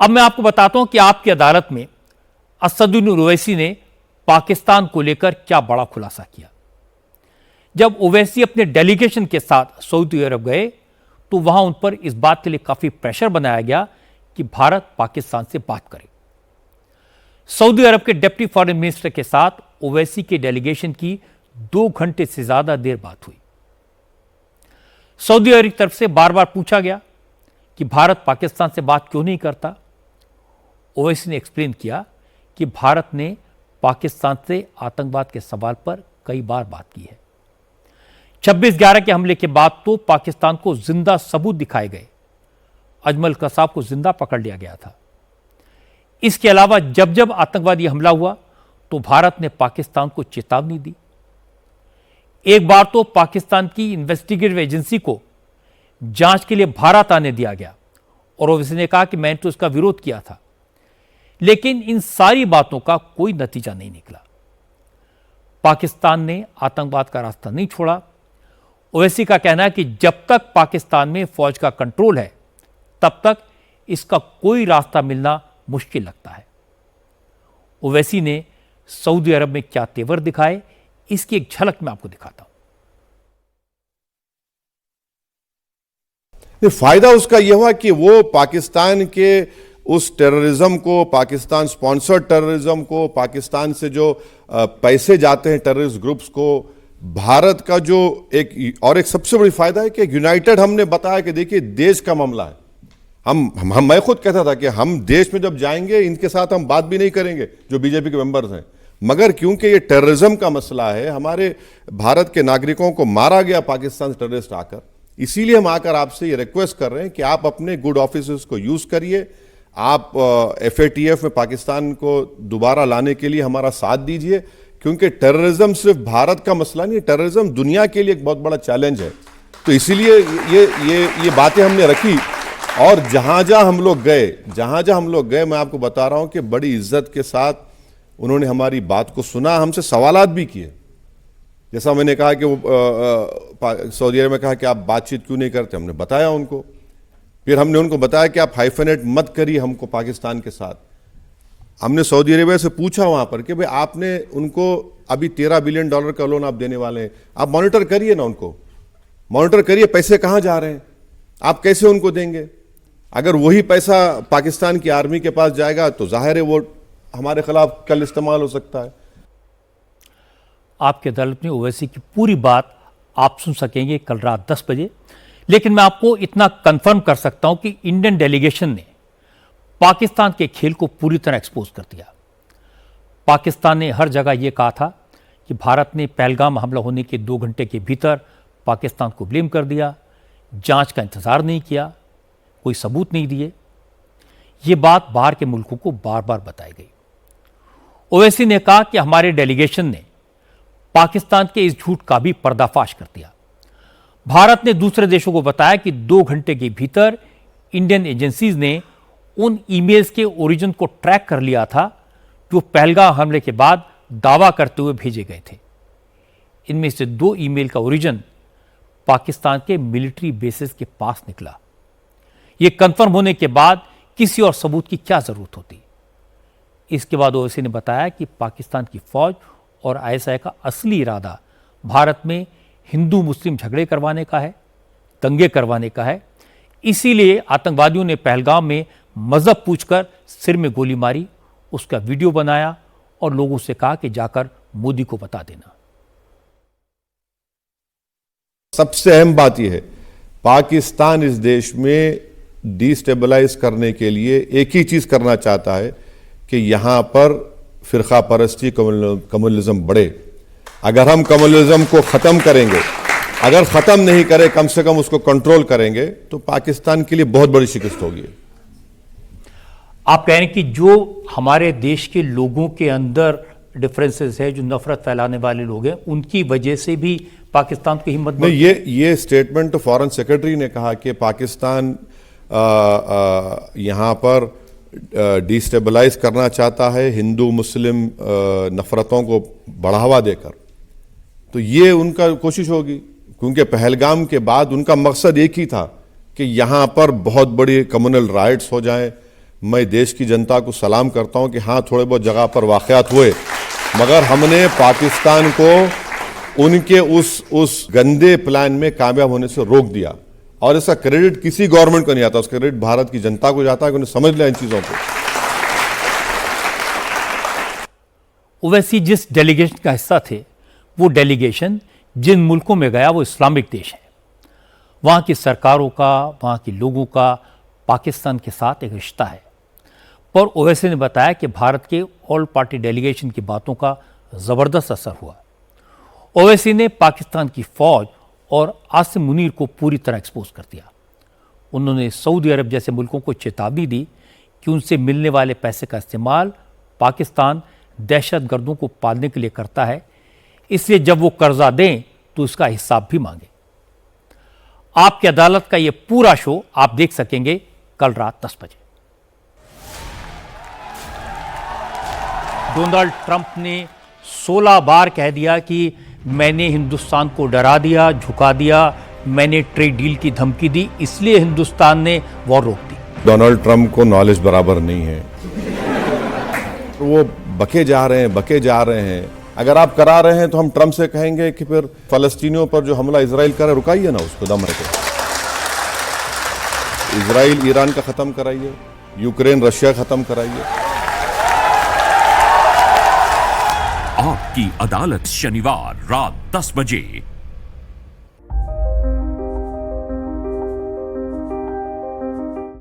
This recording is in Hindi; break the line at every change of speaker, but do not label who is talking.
अब मैं आपको बताता हूं कि आपकी अदालत में असदुद्दीन ओवैसी ने पाकिस्तान को लेकर क्या बड़ा खुलासा किया। जब ओवैसी अपने डेलीगेशन के साथ सऊदी अरब गए तो वहां उन पर इस बात के लिए काफी प्रेशर बनाया गया कि भारत पाकिस्तान से बात करे। सऊदी अरब के डिप्टी फॉरेन मिनिस्टर के साथ ओवैसी के डेलीगेशन की 2 घंटे से ज्यादा देर बात हुई। सऊदी अरब की तरफ से बार बार पूछा गया कि भारत पाकिस्तान से बात क्यों नहीं करता। ओवैसी ने एक्सप्लेन किया कि भारत ने पाकिस्तान से आतंकवाद के सवाल पर कई बार बात की है। 26/11 के हमले के बाद तो पाकिस्तान को जिंदा सबूत दिखाए गए। अजमल कसाब को जिंदा पकड़ लिया गया था। इसके अलावा जब जब आतंकवादी हमला हुआ तो भारत ने पाकिस्तान को चेतावनी दी। एक बार तो पाकिस्तान की इन्वेस्टिगेटिव एजेंसी को जांच के लिए भारत आने दिया गया और ओवैसी ने कहा कि मैंने तो इसका विरोध किया था, लेकिन इन सारी बातों का कोई नतीजा नहीं निकला। पाकिस्तान ने आतंकवाद का रास्ता नहीं छोड़ा। ओवैसी का कहना है कि जब तक पाकिस्तान में फौज का कंट्रोल है तब तक इसका कोई रास्ता मिलना मुश्किल लगता है। ओवैसी ने सऊदी अरब में क्या तेवर दिखाए, इसकी एक झलक मैं आपको दिखाता हूं।
फायदा उसका यह हुआ कि वो पाकिस्तान के उस टेररिज्म को, पाकिस्तान स्पॉन्सर्ड टेररिज्म को, पाकिस्तान से जो पैसे जाते हैं टेररिस्ट ग्रुप्स को, भारत का जो एक सबसे बड़ी फायदा है कि यूनाइटेड हमने बताया कि देखिए देश का मामला है। मैं खुद कहता था कि हम देश में जब जाएंगे इनके साथ हम बात भी नहीं करेंगे जो बीजेपी के मेंबर्स हैं, मगर क्योंकि ये टेररिज्म का मसला है, हमारे भारत के नागरिकों को मारा गया पाकिस्तान से टेररिस्ट आकर, इसीलिए हम आकर आपसे ये रिक्वेस्ट कर रहे हैं कि आप अपने गुड ऑफिसर्स को यूज करिए। आप FATF में पाकिस्तान को दोबारा लाने के लिए हमारा साथ दीजिए, क्योंकि टेररिज्म सिर्फ भारत का मसला नहीं है, टेररिज्म दुनिया के लिए एक बहुत बड़ा चैलेंज है। तो इसीलिए ये बातें हमने रखी और जहां जहां हम लोग गए मैं आपको बता रहा हूं कि बड़ी इज्जत के साथ उन्होंने हमारी बात को सुना, हमसे सवालात भी किए। जैसा मैंने कहा कि वो सऊदी अरब में कहा कि आप बातचीत क्यों नहीं करते, हमने बताया उनको। फिर हमने उनको बताया कि आप हाइफेनेट मत करिए हमको पाकिस्तान के साथ। हमने सऊदी अरेबिया से पूछा वहां पर कि भाई आपने उनको अभी $13 बिलियन का लोन आप देने वाले हैं, आप मॉनिटर करिए ना, उनको मॉनिटर करिए पैसे कहां जा रहे हैं, आप कैसे उनको देंगे। अगर वही पैसा पाकिस्तान की आर्मी के पास जाएगा तो जाहिर है वो हमारे खिलाफ कल इस्तेमाल हो सकता है।
आपकी अदालत में ओवैसी की पूरी बात आप सुन सकेंगे कल रात 10 बजे। लेकिन मैं आपको इतना कंफर्म कर सकता हूं कि इंडियन डेलीगेशन ने पाकिस्तान के खेल को पूरी तरह एक्सपोज कर दिया। पाकिस्तान ने हर जगह यह कहा था कि भारत ने पहलगाम हमला होने के 2 घंटे के भीतर पाकिस्तान को ब्लेम कर दिया, जांच का इंतजार नहीं किया, कोई सबूत नहीं दिए। यह बात बाहर के मुल्कों को बार बार बताई गई। ओवैसी ने कहा कि हमारे डेलीगेशन ने पाकिस्तान के इस झूठ का भी पर्दाफाश कर दिया। भारत ने दूसरे देशों को बताया कि 2 घंटे के भीतर इंडियन एजेंसीज ने उन ईमेल्स के ओरिजिन को ट्रैक कर लिया था जो पहलगाम हमले के बाद दावा करते हुए भेजे गए थे। इनमें से 2 ईमेल का ओरिजिन पाकिस्तान के मिलिट्री बेसिस के पास निकला। यह कंफर्म होने के बाद किसी और सबूत की क्या जरूरत होती। इसके बाद ओवैसी ने बताया कि पाकिस्तान की फौज और ISI का असली इरादा भारत में हिंदू मुस्लिम झगड़े करवाने का है, दंगे करवाने का है। इसीलिए आतंकवादियों ने पहलगाम में मजहब पूछकर सिर में गोली मारी, उसका वीडियो बनाया और लोगों से कहा कि जाकर मोदी को बता देना।
सबसे अहम बात यह है, पाकिस्तान इस देश में डिस्टेबलाइज करने के लिए एक ही चीज करना चाहता है कि यहां पर फिरका परस्ती, कम्युनलिज्म बढ़े। अगर हम कम्युनलिज्म को खत्म करेंगे, अगर खत्म नहीं करें, कम से कम उसको कंट्रोल करेंगे, तो पाकिस्तान के लिए बहुत बड़ी शिकस्त होगी।
आप कह रहे हैं कि जो हमारे देश के लोगों के अंदर डिफरेंसेस है, जो नफरत फैलाने वाले लोग हैं, उनकी वजह से भी पाकिस्तान की हिम्मत
नहीं। ये स्टेटमेंट तो फॉरेन सेक्रेटरी ने कहा कि पाकिस्तान यहां पर डिस्टेबलाइज करना चाहता है हिंदू मुस्लिम नफरतों को बढ़ावा देकर। तो ये उनका कोशिश होगी, क्योंकि पहलगाम के बाद उनका मकसद एक ही था कि यहां पर बहुत बड़ी कम्युनल राइट्स हो जाएं, मैं देश की जनता को सलाम करता हूं कि हाँ, थोड़े बहुत जगह पर वाकयात हुए, मगर हमने पाकिस्तान को उनके उस गंदे प्लान में कामयाब होने से रोक दिया। और इसका क्रेडिट किसी गवर्नमेंट को नहीं आता, उसका क्रेडिट भारत की जनता को जाता है कि उन्हें समझ लिया इन चीजों को।
ओवैसी जिस डेलीगेशन का हिस्सा थे, वो डेलीगेशन जिन मुल्कों में गया वो इस्लामिक देश है। वहाँ की सरकारों का, वहाँ के लोगों का पाकिस्तान के साथ एक रिश्ता है। पर ओवैसी ने बताया कि भारत के ऑल पार्टी डेलीगेशन की बातों का ज़बरदस्त असर हुआ। ओवैसी ने पाकिस्तान की फ़ौज और आसिम मुनीर को पूरी तरह एक्सपोज कर दिया। उन्होंने सऊदी अरब जैसे मुल्कों को चेतावनी दी कि उनसे मिलने वाले पैसे का इस्तेमाल पाकिस्तान दहशतगर्दों को पालने के लिए करता है, इसलिए जब वो कर्जा दें तो इसका हिसाब भी मांगे। आपकी अदालत का ये पूरा शो आप देख सकेंगे कल रात 10 बजे। डोनाल्ड ट्रंप ने 16 बार कह दिया कि मैंने हिंदुस्तान को डरा दिया, झुका दिया, मैंने ट्रेड डील की धमकी दी, इसलिए हिंदुस्तान ने वॉर रोक दी।
डोनाल्ड ट्रंप को नॉलेज बराबर नहीं है, वो बके जा रहे हैं। अगर आप करा रहे हैं तो हम ट्रंप से कहेंगे कि फिर फलस्तीनियों पर जो हमला इजराइल करे, रुकाइए ना उसको, दम रखे। इजराइल ईरान का खत्म कराइए, यूक्रेन रशिया खत्म कराइए।
आपकी अदालत शनिवार रात 10 बजे।